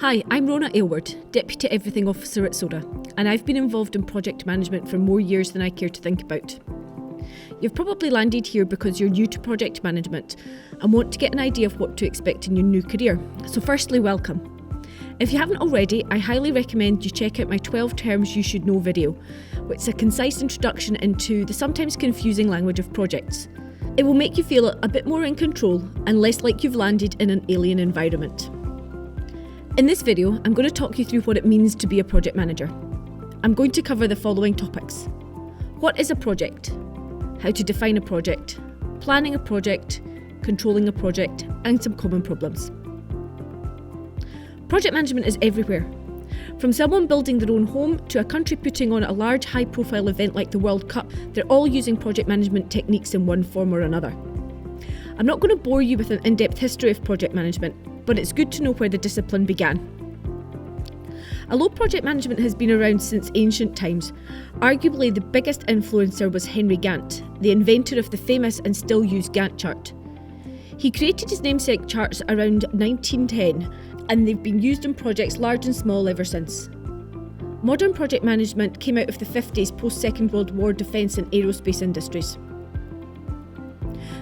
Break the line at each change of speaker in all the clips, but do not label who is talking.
Hi, I'm Rona Aylward, Deputy Everything Officer at Psoda, and I've been involved in project management for more years than I care to think about. You've probably landed here because you're new to project management and want to get an idea of what to expect in your new career. So firstly, welcome. If you haven't already, I highly recommend you check out my 12 Terms You Should Know video, which is a concise introduction into the sometimes confusing language of projects. It will make you feel a bit more in control and less like you've landed in an alien environment. In this video, I'm going to talk you through what it means to be a project manager. I'm going to cover the following topics. What is a project? How to define a project, planning a project, controlling a project, and some common problems. Project management is everywhere. From someone building their own home to a country putting on a large high-profile event like the World Cup, they're all using project management techniques in one form or another. I'm not going to bore you with an in-depth history of project management, but it's good to know where the discipline began. Although project management has been around since ancient times, arguably the biggest influencer was Henry Gantt, the inventor of the famous and still used Gantt chart. He created his namesake charts around 1910, and they've been used in projects large and small ever since. Modern project management came out of the 50s post-Second World War defence and aerospace industries.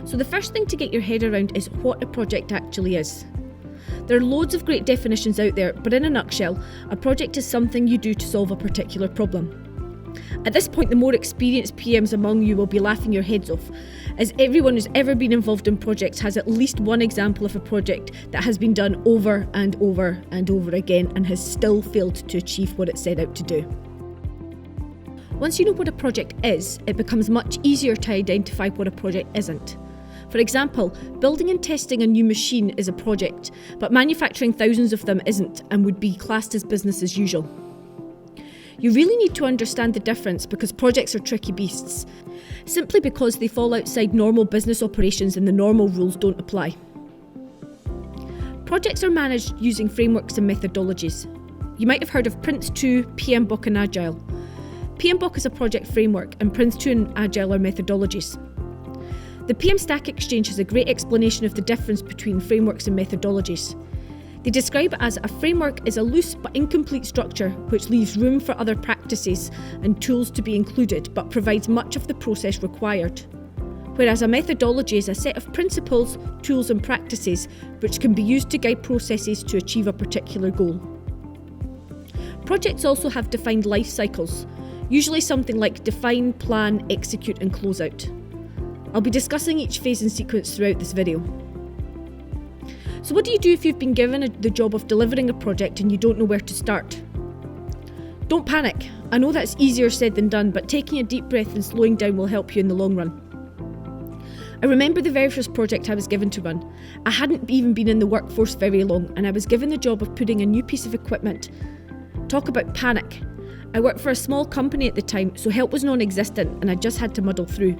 So the first thing to get your head around is what a project actually is. There are loads of great definitions out there, but in a nutshell, a project is something you do to solve a particular problem. At this point, the more experienced PMs among you will be laughing your heads off, as everyone who's ever been involved in projects has at least one example of a project that has been done over and over and over again and has still failed to achieve what it set out to do. Once you know what a project is, it becomes much easier to identify what a project isn't. For example, building and testing a new machine is a project, but manufacturing thousands of them isn't and would be classed as business as usual. You really need to understand the difference because projects are tricky beasts, simply because they fall outside normal business operations and the normal rules don't apply. Projects are managed using frameworks and methodologies. You might have heard of Prince2, PMBOK and Agile. PMBOK is a project framework and Prince2 and Agile are methodologies. The PM Stack Exchange has a great explanation of the difference between frameworks and methodologies. They describe it as a framework is a loose but incomplete structure which leaves room for other practices and tools to be included but provides much of the process required. Whereas a methodology is a set of principles, tools and practices which can be used to guide processes to achieve a particular goal. Projects also have defined life cycles, usually something like define, plan, execute and close out. I'll be discussing each phase and sequence throughout this video. So what do you do if you've been given the job of delivering a project and you don't know where to start? Don't panic. I know that's easier said than done, but taking a deep breath and slowing down will help you in the long run. I remember the very first project I was given to run. I hadn't even been in the workforce very long and I was given the job of putting a new piece of equipment. Talk about panic. I worked for a small company at the time, so help was non-existent and I just had to muddle through.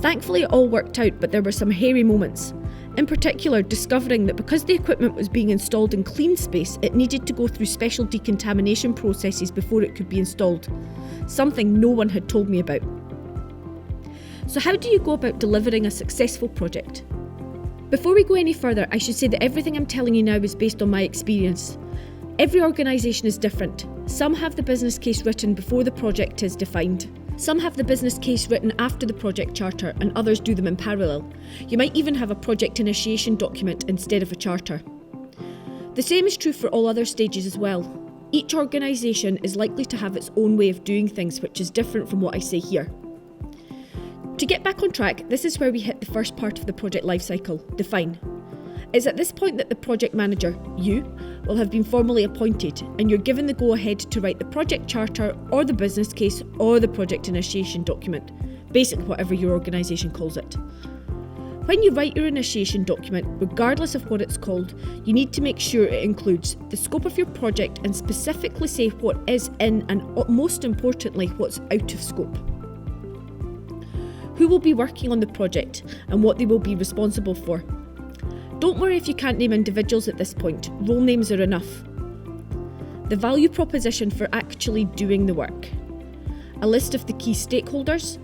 Thankfully it all worked out, but there were some hairy moments. In particular, discovering that because the equipment was being installed in clean space, it needed to go through special decontamination processes before it could be installed. Something no one had told me about. So how do you go about delivering a successful project? Before we go any further, I should say that everything I'm telling you now is based on my experience. Every organisation is different. Some have the business case written before the project is defined. Some have the business case written after the project charter and others do them in parallel. You might even have a project initiation document instead of a charter. The same is true for all other stages as well. Each organisation is likely to have its own way of doing things which is different from what I say here. To get back on track, this is where we hit the first part of the project lifecycle, define. It's at this point that the project manager, you, will have been formally appointed and you're given the go-ahead to write the project charter or the business case or the project initiation document, basically whatever your organisation calls it. When you write your initiation document, regardless of what it's called, you need to make sure it includes the scope of your project and specifically say what is in and most importantly what's out of scope. Who will be working on the project and what they will be responsible for. Don't worry if you can't name individuals at this point, role names are enough. The value proposition for actually doing the work. A list of the key stakeholders,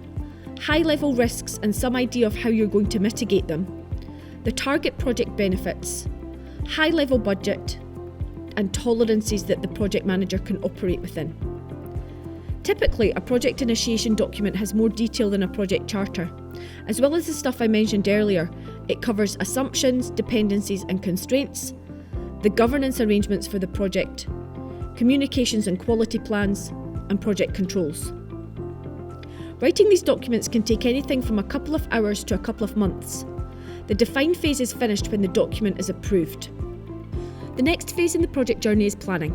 high-level risks and some idea of how you're going to mitigate them, the target project benefits, high-level budget, and tolerances that the project manager can operate within. Typically, a project initiation document has more detail than a project charter. As well as the stuff I mentioned earlier, it covers assumptions, dependencies and constraints, the governance arrangements for the project, communications and quality plans, and project controls. Writing these documents can take anything from a couple of hours to a couple of months. The defined phase is finished when the document is approved. The next phase in the project journey is planning.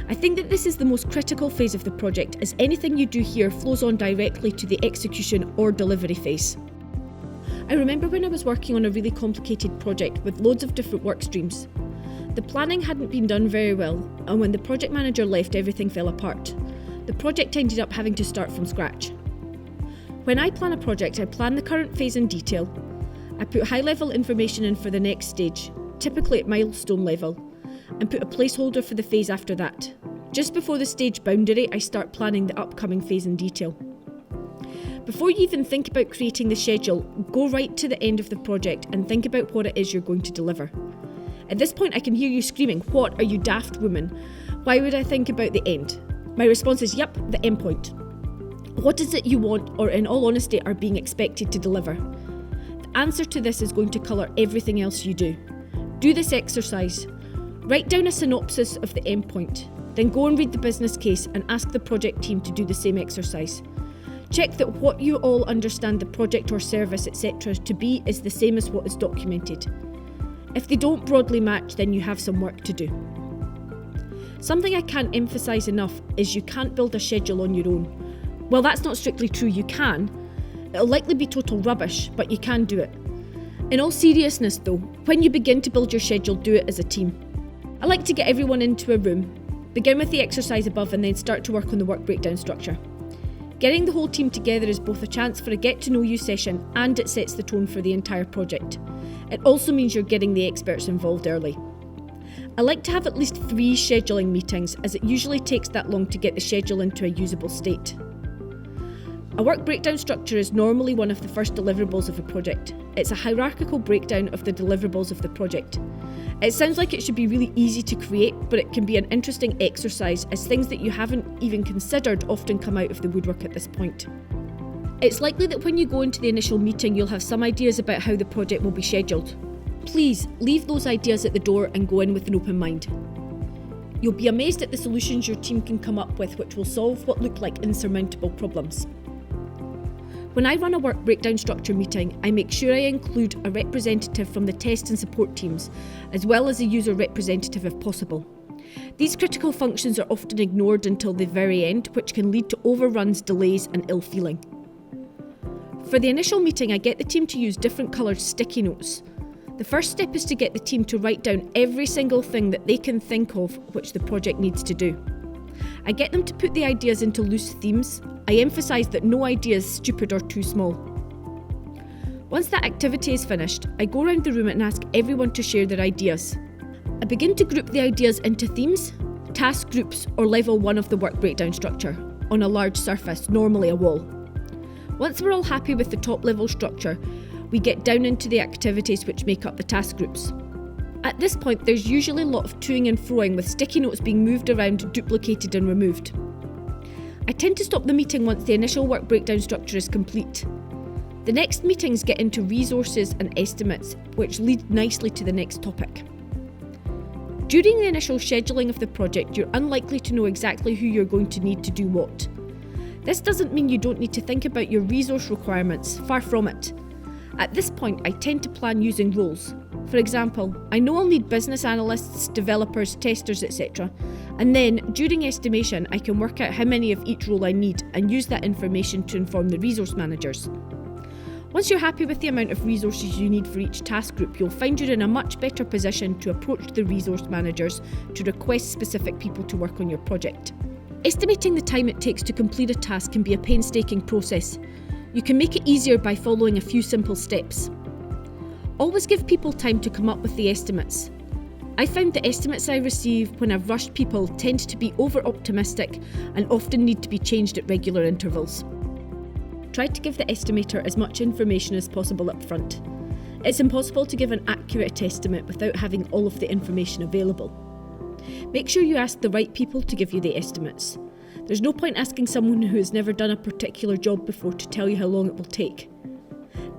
I think that this is the most critical phase of the project, as anything you do here flows on directly to the execution or delivery phase. I remember when I was working on a really complicated project with loads of different work streams. The planning hadn't been done very well, and when the project manager left, everything fell apart. The project ended up having to start from scratch. When I plan a project, I plan the current phase in detail. I put high-level information in for the next stage, typically at milestone level, and put a placeholder for the phase after that. Just before the stage boundary, I start planning the upcoming phase in detail. Before you even think about creating the schedule, go right to the end of the project and think about what it is you're going to deliver. At this point, I can hear you screaming, "What are you, daft woman? Why would I think about the end?" My response is, yep, the end point. What is it you want, or in all honesty, are being expected to deliver? The answer to this is going to colour everything else you do. Do this exercise. Write down a synopsis of the end point. Then go and read the business case and ask the project team to do the same exercise. Check that what you all understand the project or service, etc. to be is the same as what is documented. If they don't broadly match, then you have some work to do. Something I can't emphasise enough is you can't build a schedule on your own. Well, that's not strictly true, you can. It'll likely be total rubbish, but you can do it. In all seriousness though, when you begin to build your schedule, do it as a team. I like to get everyone into a room, begin with the exercise above and then start to work on the work breakdown structure. Getting the whole team together is both a chance for a get-to-know-you session and it sets the tone for the entire project. It also means you're getting the experts involved early. I like to have at least 3 scheduling meetings, as it usually takes that long to get the schedule into a usable state. A work breakdown structure is normally one of the first deliverables of a project. It's a hierarchical breakdown of the deliverables of the project. It sounds like it should be really easy to create, but it can be an interesting exercise, as things that you haven't even considered often come out of the woodwork at this point. It's likely that when you go into the initial meeting, you'll have some ideas about how the project will be scheduled. Please leave those ideas at the door and go in with an open mind. You'll be amazed at the solutions your team can come up with, which will solve what look like insurmountable problems. When I run a work breakdown structure meeting, I make sure I include a representative from the test and support teams, as well as a user representative if possible. These critical functions are often ignored until the very end, which can lead to overruns, delays, and ill feeling. For the initial meeting, I get the team to use different coloured sticky notes. The first step is to get the team to write down every single thing that they can think of which the project needs to do. I get them to put the ideas into loose themes. I emphasise that no idea is stupid or too small. Once that activity is finished, I go around the room and ask everyone to share their ideas. I begin to group the ideas into themes, task groups, or level 1 of the work breakdown structure, on a large surface, normally a wall. Once we're all happy with the top level structure, we get down into the activities which make up the task groups. At this point, there's usually a lot of toing and froing, with sticky notes being moved around, duplicated and removed. I tend to stop the meeting once the initial work breakdown structure is complete. The next meetings get into resources and estimates, which lead nicely to the next topic. During the initial scheduling of the project, you're unlikely to know exactly who you're going to need to do what. This doesn't mean you don't need to think about your resource requirements, far from it. At this point, I tend to plan using roles. For example, I know I'll need business analysts, developers, testers, etc. And then, during estimation, I can work out how many of each role I need and use that information to inform the resource managers. Once you're happy with the amount of resources you need for each task group, you'll find you're in a much better position to approach the resource managers to request specific people to work on your project. Estimating the time it takes to complete a task can be a painstaking process. You can make it easier by following a few simple steps. Always give people time to come up with the estimates. I found the estimates I receive when I've rushed people tend to be over-optimistic and often need to be changed at regular intervals. Try to give the estimator as much information as possible up front. It's impossible to give an accurate estimate without having all of the information available. Make sure you ask the right people to give you the estimates. There's no point asking someone who has never done a particular job before to tell you how long it will take.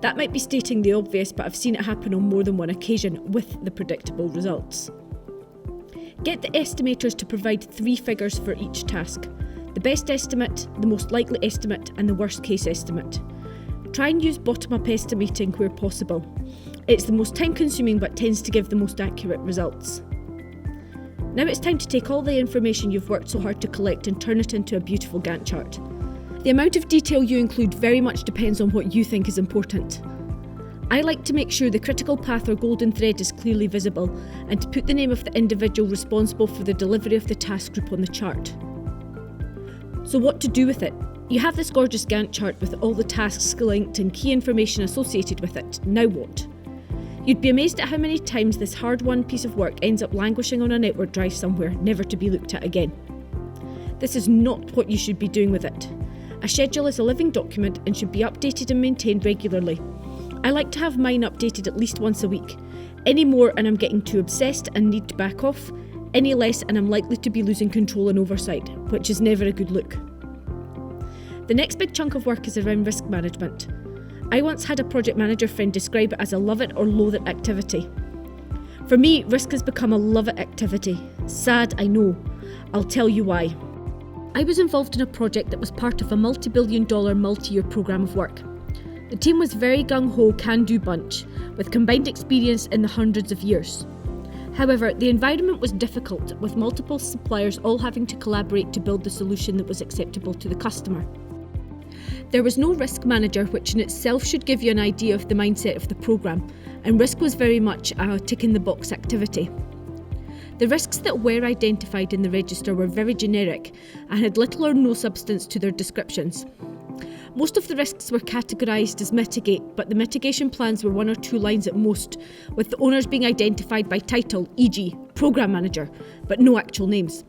That might be stating the obvious, but I've seen it happen on more than one occasion with the predictable results. Get the estimators to provide 3 figures for each task: the best estimate, the most likely estimate, and the worst case estimate. Try and use bottom-up estimating where possible. It's the most time-consuming but tends to give the most accurate results. Now it's time to take all the information you've worked so hard to collect and turn it into a beautiful Gantt chart. The amount of detail you include very much depends on what you think is important. I like to make sure the critical path or golden thread is clearly visible and to put the name of the individual responsible for the delivery of the task group on the chart. So what to do with it? You have this gorgeous Gantt chart with all the tasks linked and key information associated with it. Now what? You'd be amazed at how many times this hard-won piece of work ends up languishing on a network drive somewhere, never to be looked at again. This is not what you should be doing with it. A schedule is a living document and should be updated and maintained regularly. I like to have mine updated at least once a week. Any more and I'm getting too obsessed and need to back off. Any less and I'm likely to be losing control and oversight, which is never a good look. The next big chunk of work is around risk management. I once had a project manager friend describe it as a love it or loathe it activity. For me, risk has become a love it activity. Sad, I know. I'll tell you why. I was involved in a project that was part of a multi-billion-dollar multi-year programme of work. The team was very gung-ho, can-do bunch, with combined experience in the hundreds of years. However, the environment was difficult, with multiple suppliers all having to collaborate to build the solution that was acceptable to the customer. There was no risk manager, which in itself should give you an idea of the mindset of the programme, and risk was very much a tick-in-the-box activity. The risks that were identified in the register were very generic and had little or no substance to their descriptions. Most of the risks were categorised as mitigate, but the mitigation plans were 1 or 2 lines at most, with the owners being identified by title, e.g. Programme Manager, but no actual names.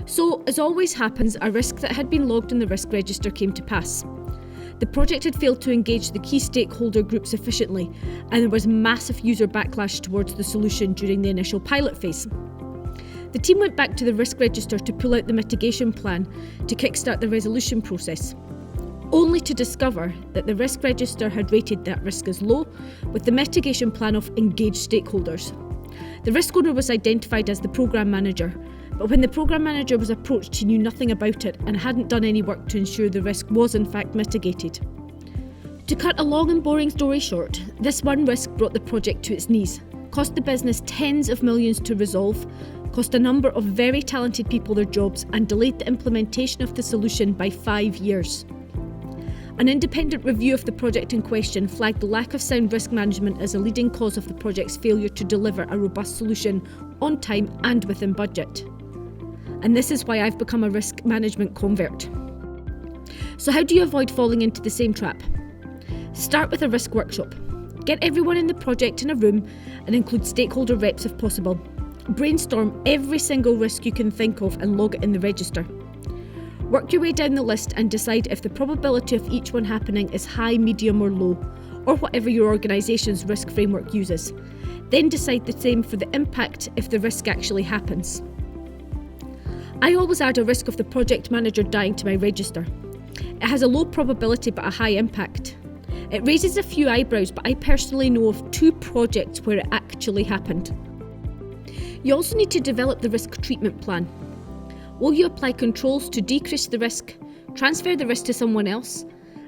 So, as always happens, a risk that had been logged in the risk register came to pass. The project had failed to engage the key stakeholder groups sufficiently, and there was massive user backlash towards the solution during the initial pilot phase. The team went back to the risk register to pull out the mitigation plan to kickstart the resolution process, only to discover that the risk register had rated that risk as low, with the mitigation plan of engaged stakeholders. The risk owner was identified as the programme manager, but when the programme manager was approached, he knew nothing about it and hadn't done any work to ensure the risk was in fact mitigated. To cut a long and boring story short, this one risk brought the project to its knees, cost the business tens of millions to resolve, cost a number of very talented people their jobs, and delayed the implementation of the solution by 5 years. An independent review of the project in question flagged the lack of sound risk management as a leading cause of the project's failure to deliver a robust solution on time and within budget. And this is why I've become a risk management convert. So how do you avoid falling into the same trap? Start with a risk workshop. Get everyone in the project in a room and include stakeholder reps if possible. Brainstorm every single risk you can think of and log it in the register. Work your way down the list and decide if the probability of each one happening is high, medium or low, or whatever your organisation's risk framework uses. Then decide the same for the impact if the risk actually happens. I always add a risk of the project manager dying to my register. It has a low probability but a high impact. It raises a few eyebrows, but I personally know of 2 projects where it actually happened. You also need to develop the risk treatment plan. Will you apply controls to decrease the risk, transfer the risk to someone else,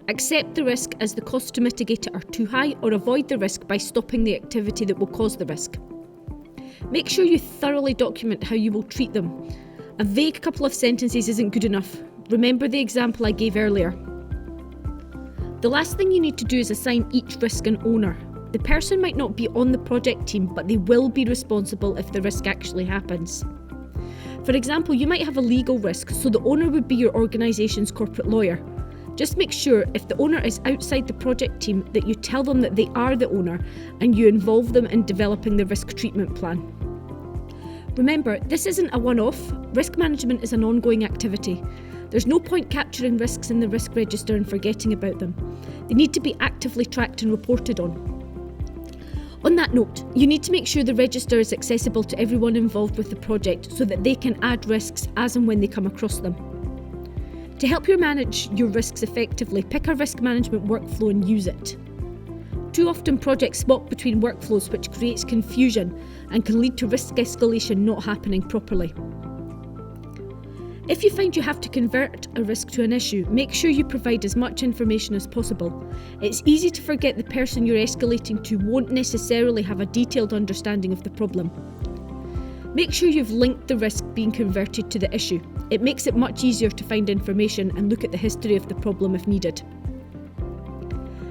accept the risk as the costs to mitigate it are too high, or avoid the risk by stopping the activity that will cause the risk? Make sure you thoroughly document how you will treat them. A vague couple of sentences isn't good enough. Remember the example I gave earlier. The last thing you need to do is assign each risk an owner. The person might not be on the project team, but they will be responsible if the risk actually happens. For example, you might have a legal risk, so the owner would be your organisation's corporate lawyer. Just make sure if the owner is outside the project team that you tell them that they are the owner and you involve them in developing the risk treatment plan. Remember, this isn't a one-off. Risk management is an ongoing activity. There's no point capturing risks in the risk register and forgetting about them. They need to be actively tracked and reported on. On that note, you need to make sure the register is accessible to everyone involved with the project so that they can add risks as and when they come across them. To help you manage your risks effectively, pick a risk management workflow and use it. Too often projects swap between workflows, which creates confusion and can lead to risk escalation not happening properly. If you find you have to convert a risk to an issue, make sure you provide as much information as possible. It's easy to forget the person you're escalating to won't necessarily have a detailed understanding of the problem. Make sure you've linked the risk being converted to the issue. It makes it much easier to find information and look at the history of the problem if needed.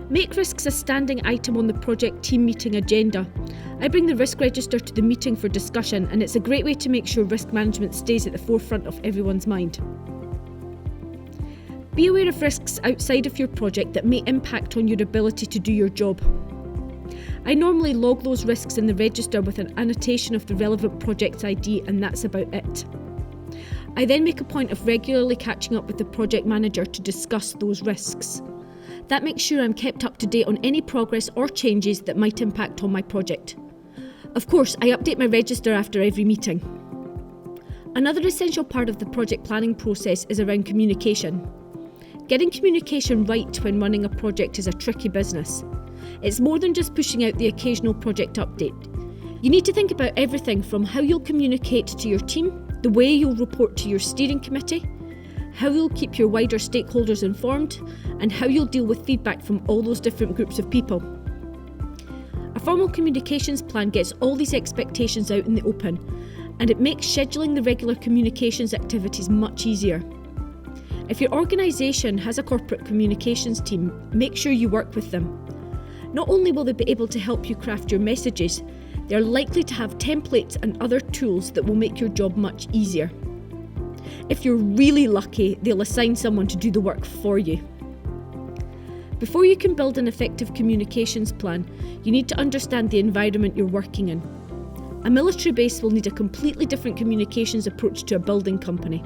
Make risks a standing item on the project team meeting agenda. I bring the risk register to the meeting for discussion, and it's a great way to make sure risk management stays at the forefront of everyone's mind. Be aware of risks outside of your project that may impact on your ability to do your job. I normally log those risks in the register with an annotation of the relevant project ID, and that's about it. I then make a point of regularly catching up with the project manager to discuss those risks. That makes sure I'm kept up to date on any progress or changes that might impact on my project. Of course, I update my register after every meeting. Another essential part of the project planning process is around communication. Getting communication right when running a project is a tricky business. It's more than just pushing out the occasional project update. You need to think about everything from how you'll communicate to your team, the way you'll report to your steering committee, how you'll keep your wider stakeholders informed, and how you'll deal with feedback from all those different groups of people. A formal communications plan gets all these expectations out in the open, and it makes scheduling the regular communications activities much easier. If your organisation has a corporate communications team, make sure you work with them. Not only will they be able to help you craft your messages, they're likely to have templates and other tools that will make your job much easier. If you're really lucky, they'll assign someone to do the work for you. Before you can build an effective communications plan, you need to understand the environment you're working in. A military base will need a completely different communications approach to a building company.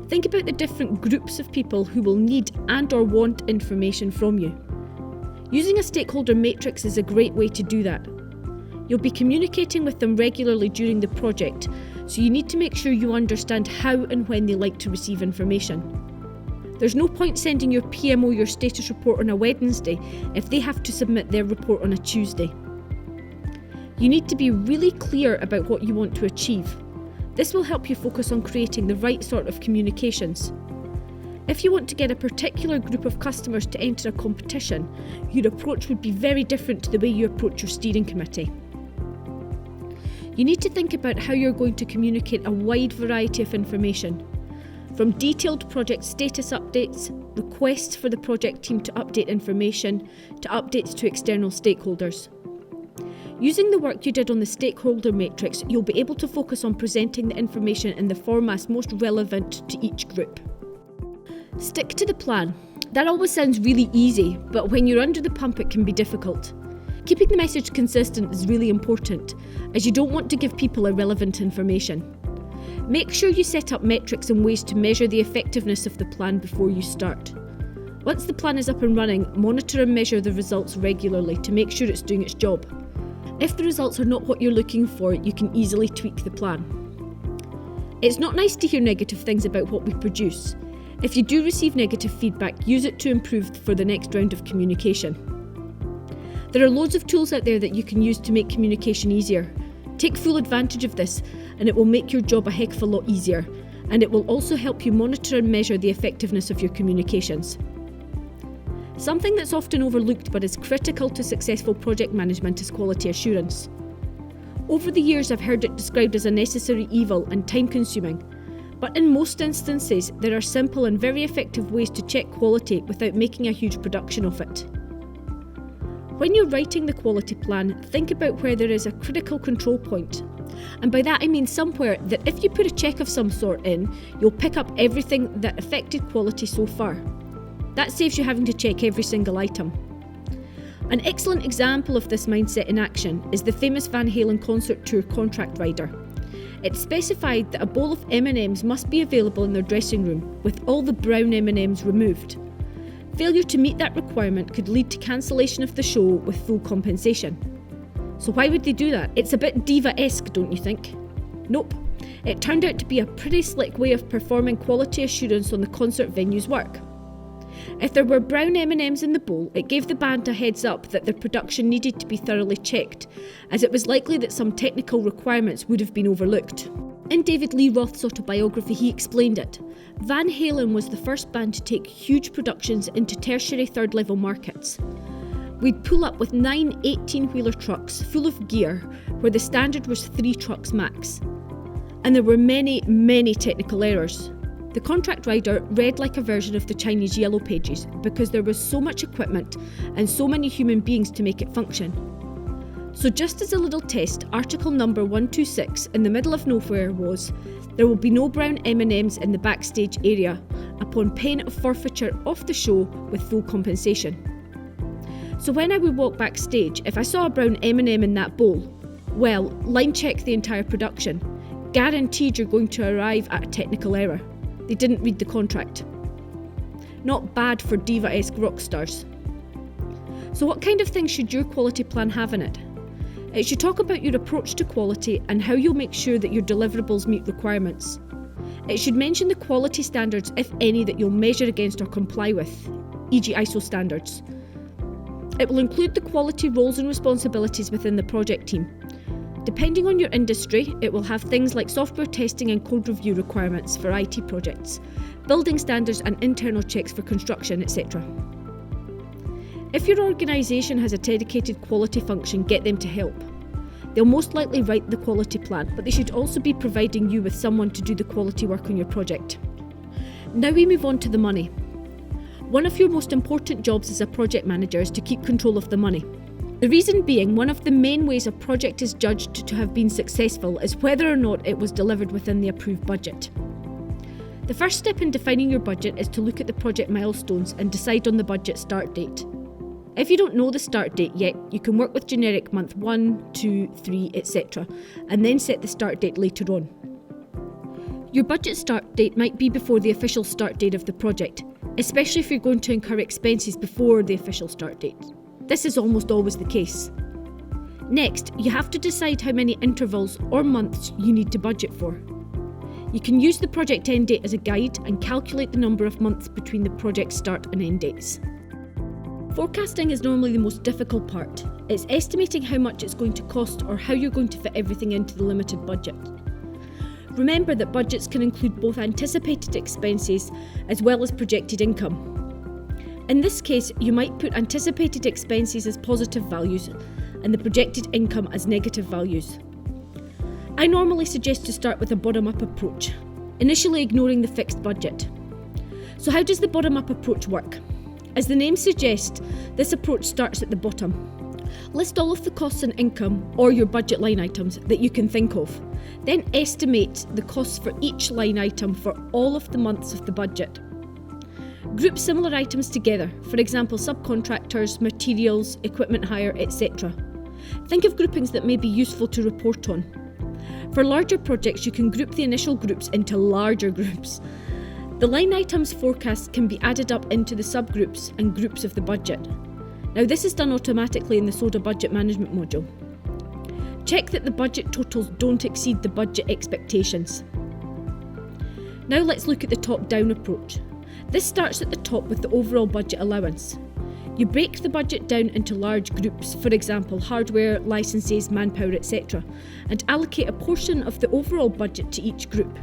Think about the different groups of people who will need and/or want information from you. Using a stakeholder matrix is a great way to do that. You'll be communicating with them regularly during the project, so you need to make sure you understand how and when they like to receive information. There's no point sending your PMO your status report on a Wednesday if they have to submit their report on a Tuesday. You need to be really clear about what you want to achieve. This will help you focus on creating the right sort of communications. If you want to get a particular group of customers to enter a competition, your approach would be very different to the way you approach your steering committee. You need to think about how you're going to communicate a wide variety of information, from detailed project status updates, requests for the project team to update information, to updates to external stakeholders. Using the work you did on the Stakeholder Matrix, you'll be able to focus on presenting the information in the formats most relevant to each group. Stick to the plan. That always sounds really easy, but when you're under the pump it can be difficult. Keeping the message consistent is really important, as you don't want to give people irrelevant information. Make sure you set up metrics and ways to measure the effectiveness of the plan before you start. Once the plan is up and running, monitor and measure the results regularly to make sure it's doing its job. If the results are not what you're looking for, you can easily tweak the plan. It's not nice to hear negative things about what we produce. If you do receive negative feedback, use it to improve for the next round of communication. There are loads of tools out there that you can use to make communication easier. Take full advantage of this, and it will make your job a heck of a lot easier, and it will also help you monitor and measure the effectiveness of your communications. Something that's often overlooked but is critical to successful project management is quality assurance. Over the years, I've heard it described as a necessary evil and time-consuming, but in most instances, there are simple and very effective ways to check quality without making a huge production of it. When you're writing the quality plan, think about where there is a critical control point. And by that I mean somewhere that if you put a check of some sort in, you'll pick up everything that affected quality so far. That saves you having to check every single item. An excellent example of this mindset in action is the famous Van Halen concert tour contract rider. It specified that a bowl of M&Ms must be available in their dressing room, with all the brown M&Ms removed. Failure to meet that requirement could lead to cancellation of the show with full compensation. So why would they do that? It's a bit diva-esque, don't you think? Nope. It turned out to be a pretty slick way of performing quality assurance on the concert venue's work. If there were brown M&Ms in the bowl, it gave the band a heads up that their production needed to be thoroughly checked, as it was likely that some technical requirements would have been overlooked. In David Lee Roth's autobiography, he explained it. Van Halen was the first band to take huge productions into tertiary third-level markets. We'd pull up with 9 18-wheeler trucks full of gear, where the standard was 3 trucks max. And there were many, many technical errors. The contract rider read like a version of the Chinese Yellow Pages because there was so much equipment and so many human beings to make it function. So just as a little test, article number 126 in the middle of nowhere was, there will be no brown M&Ms in the backstage area upon pain of forfeiture of the show with full compensation. So when I would walk backstage, if I saw a brown M&M in that bowl, well, line check the entire production. Guaranteed you're going to arrive at a technical error. They didn't read the contract. Not bad for diva-esque rock stars. So what kind of things should your quality plan have in it? It should talk about your approach to quality and how you'll make sure that your deliverables meet requirements. It should mention the quality standards, if any, that you'll measure against or comply with, e.g. ISO standards. It will include the quality roles and responsibilities within the project team. Depending on your industry, it will have things like software testing and code review requirements for IT projects, building standards and internal checks for construction, etc. If your organisation has a dedicated quality function, get them to help. They'll most likely write the quality plan, but they should also be providing you with someone to do the quality work on your project. Now we move on to the money. One of your most important jobs as a project manager is to keep control of the money. The reason being, one of the main ways a project is judged to have been successful is whether or not it was delivered within the approved budget. The first step in defining your budget is to look at the project milestones and decide on the budget start date. If you don't know the start date yet, you can work with generic month 1, 2, 3, etc. and then set the start date later on. Your budget start date might be before the official start date of the project, especially if you're going to incur expenses before the official start date. This is almost always the case. Next, you have to decide how many intervals or months you need to budget for. You can use the project end date as a guide and calculate the number of months between the project start and end dates. Forecasting is normally the most difficult part. It's estimating how much it's going to cost or how you're going to fit everything into the limited budget. Remember that budgets can include both anticipated expenses as well as projected income. In this case, you might put anticipated expenses as positive values and the projected income as negative values. I normally suggest to start with a bottom-up approach, initially ignoring the fixed budget. So how does the bottom-up approach work? As the name suggests, this approach starts at the bottom. List all of the costs and income, or your budget line items, that you can think of. Then estimate the costs for each line item for all of the months of the budget. Group similar items together, for example subcontractors, materials, equipment hire, etc. Think of groupings that may be useful to report on. For larger projects, you can group the initial groups into larger groups. The line items forecast can be added up into the subgroups and groups of the budget. Now this is done automatically in the Psoda budget management module. Check that the budget totals don't exceed the budget expectations. Now let's look at the top-down approach. This starts at the top with the overall budget allowance. You break the budget down into large groups, for example hardware, licenses, manpower, etc., and allocate a portion of the overall budget to each group.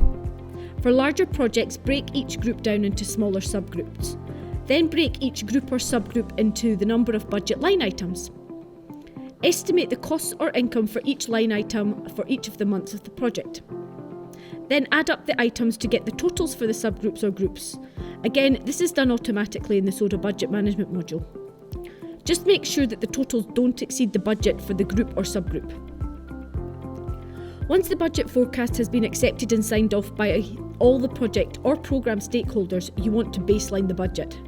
For larger projects, break each group down into smaller subgroups. Then break each group or subgroup into the number of budget line items. Estimate the costs or income for each line item for each of the months of the project. Then add up the items to get the totals for the subgroups or groups. Again, this is done automatically in the Psoda budget management module. Just make sure that the totals don't exceed the budget for the group or subgroup. Once the budget forecast has been accepted and signed off by all the project or programme stakeholders, you want to baseline the budget.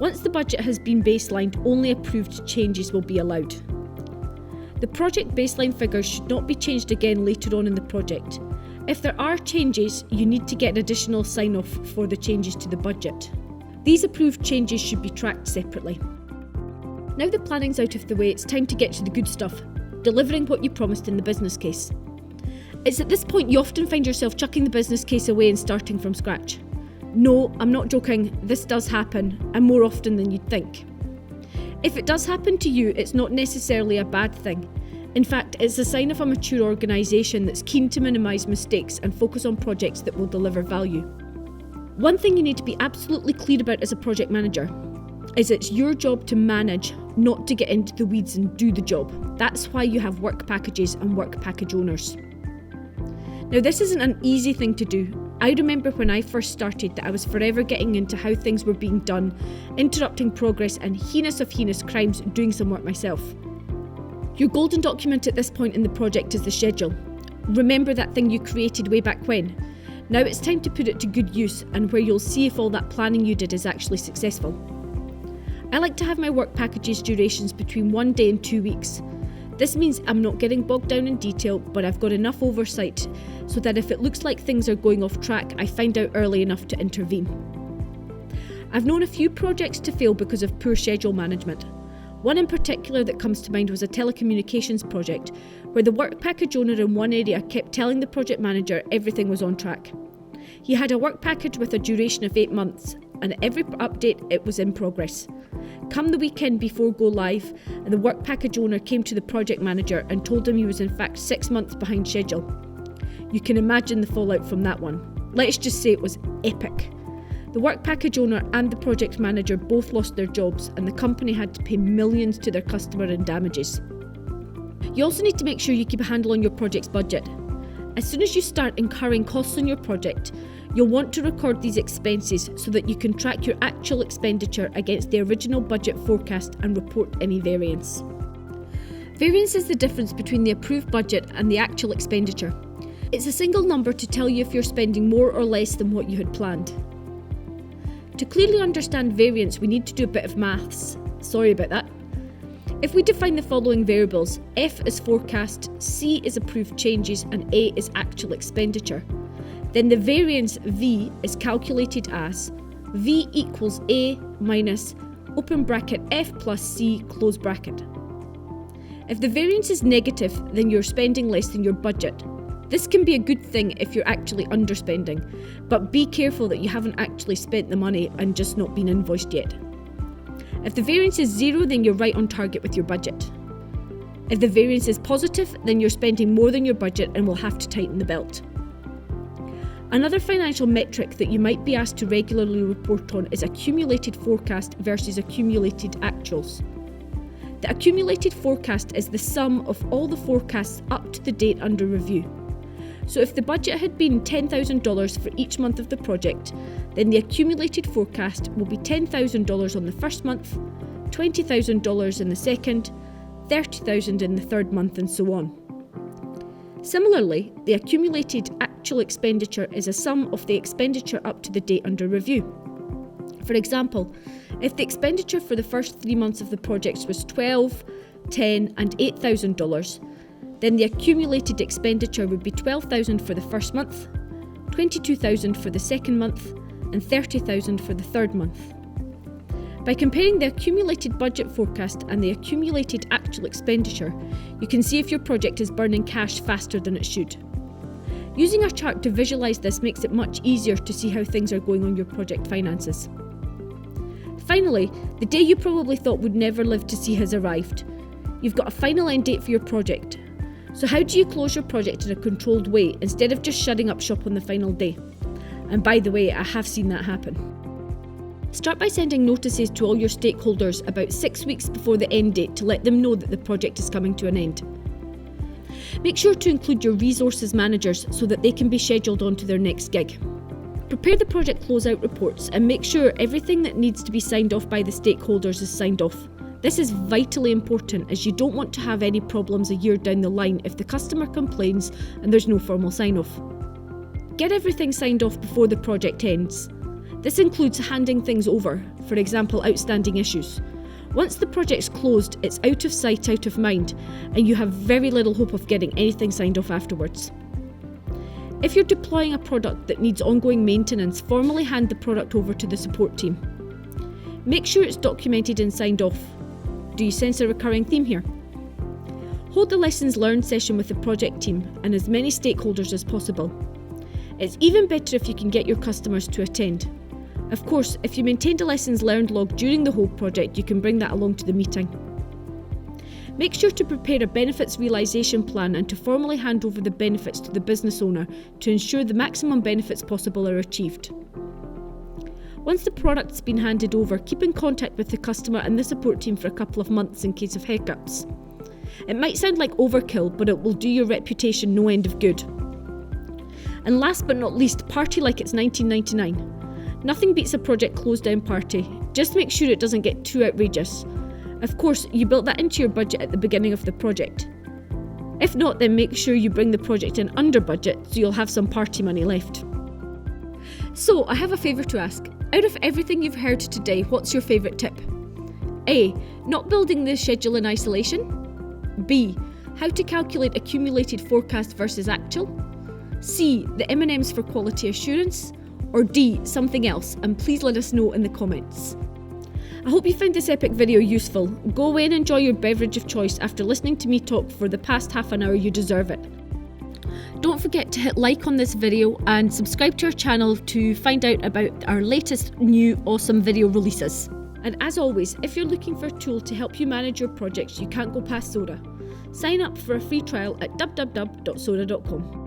Once the budget has been baselined, only approved changes will be allowed. The project baseline figures should not be changed again later on in the project. If there are changes, you need to get additional sign-off for the changes to the budget. These approved changes should be tracked separately. Now the planning's out of the way, it's time to get to the good stuff, delivering what you promised in the business case. It's at this point you often find yourself chucking the business case away and starting from scratch. No, I'm not joking, this does happen, and more often than you'd think. If it does happen to you, it's not necessarily a bad thing. In fact, it's a sign of a mature organisation that's keen to minimise mistakes and focus on projects that will deliver value. One thing you need to be absolutely clear about as a project manager is it's your job to manage, not to get into the weeds and do the job. That's why you have work packages and work package owners. Now, this isn't an easy thing to do. I remember when I first started that I was forever getting into how things were being done, interrupting progress and heinous of heinous crimes doing some work myself. Your golden document at this point in the project is the schedule. Remember that thing you created way back when? Now it's time to put it to good use and where you'll see if all that planning you did is actually successful. I like to have my work packages durations between 1 day and 2 weeks. This means I'm not getting bogged down in detail, but I've got enough oversight so that if it looks like things are going off track, I find out early enough to intervene. I've known a few projects to fail because of poor schedule management. One in particular that comes to mind was a telecommunications project where the work package owner in one area kept telling the project manager everything was on track. He had a work package with a duration of 8 months, and at every update it was in progress. Come the weekend before go live, and the work package owner came to the project manager and told him he was in fact 6 months behind schedule. You can imagine the fallout from that one. Let's just say it was epic. The work package owner and the project manager both lost their jobs, and the company had to pay millions to their customer in damages. You also need to make sure you keep a handle on your project's budget. As soon as you start incurring costs on your project, you'll want to record these expenses so that you can track your actual expenditure against the original budget forecast and report any variance. Variance is the difference between the approved budget and the actual expenditure. It's a single number to tell you if you're spending more or less than what you had planned. To clearly understand variance, we need to do a bit of maths. Sorry about that. If we define the following variables, F is forecast, C is approved changes, and A is actual expenditure, then the variance V is calculated as V equals A minus open bracket F plus C close bracket. If the variance is negative, then you're spending less than your budget. This can be a good thing if you're actually underspending, but be careful that you haven't actually spent the money and just not been invoiced yet. If the variance is 0, then you're right on target with your budget. If the variance is positive, then you're spending more than your budget and will have to tighten the belt. Another financial metric that you might be asked to regularly report on is accumulated forecast versus accumulated actuals. The accumulated forecast is the sum of all the forecasts up to the date under review. So if the budget had been $10,000 for each month of the project, then the accumulated forecast will be $10,000 on the first month, $20,000 in the second, $30,000 in the third month, and so on. Similarly, the accumulated actual expenditure is a sum of the expenditure up to the date under review. For example, if the expenditure for the first 3 months of the project was $12,000, $10,000 and $8,000, then the accumulated expenditure would be $12,000 for the first month, $22,000 for the second month, and $30,000 for the third month. By comparing the accumulated budget forecast and the accumulated actual expenditure, you can see if your project is burning cash faster than it should. Using a chart to visualise this makes it much easier to see how things are going on your project finances. Finally, the day you probably thought would never live to see has arrived. You've got a final end date for your project. So how do you close your project in a controlled way instead of just shutting up shop on the final day? And by the way, I have seen that happen. Start by sending notices to all your stakeholders about 6 weeks before the end date to let them know that the project is coming to an end. Make sure to include your resources managers so that they can be scheduled onto their next gig. Prepare the project closeout reports and make sure everything that needs to be signed off by the stakeholders is signed off. This is vitally important as you don't want to have any problems a year down the line if the customer complains and there's no formal sign-off. Get everything signed off before the project ends. This includes handing things over, for example outstanding issues. Once the project's closed, it's out of sight, out of mind, and you have very little hope of getting anything signed off afterwards. If you're deploying a product that needs ongoing maintenance, formally hand the product over to the support team. Make sure it's documented and signed off. Do you sense a recurring theme here? Hold the lessons learned session with the project team and as many stakeholders as possible. It's even better if you can get your customers to attend. Of course, if you maintained a lessons learned log during the whole project, you can bring that along to the meeting. Make sure to prepare a benefits realisation plan and to formally hand over the benefits to the business owner to ensure the maximum benefits possible are achieved. Once the product's been handed over, keep in contact with the customer and the support team for a couple of months in case of hiccups. It might sound like overkill, but it will do your reputation no end of good. And last but not least, party like it's 1999. Nothing beats a project close down party. Just make sure it doesn't get too outrageous. Of course, you built that into your budget at the beginning of the project. If not, then make sure you bring the project in under budget so you'll have some party money left. So, I have a favour to ask. Out of everything you've heard today, what's your favourite tip? A. Not building the schedule in isolation. B. How to calculate accumulated forecast versus actual. C. The M&Ms for quality assurance. Or D. Something else, and please let us know in the comments. I hope you found this epic video useful. Go away and enjoy your beverage of choice after listening to me talk for the past half an hour. You deserve it. Don't forget to hit like on this video and subscribe to our channel to find out about our latest new awesome video releases. And as always, if you're looking for a tool to help you manage your projects, you can't go past Psoda. Sign up for a free trial at www.psoda.com.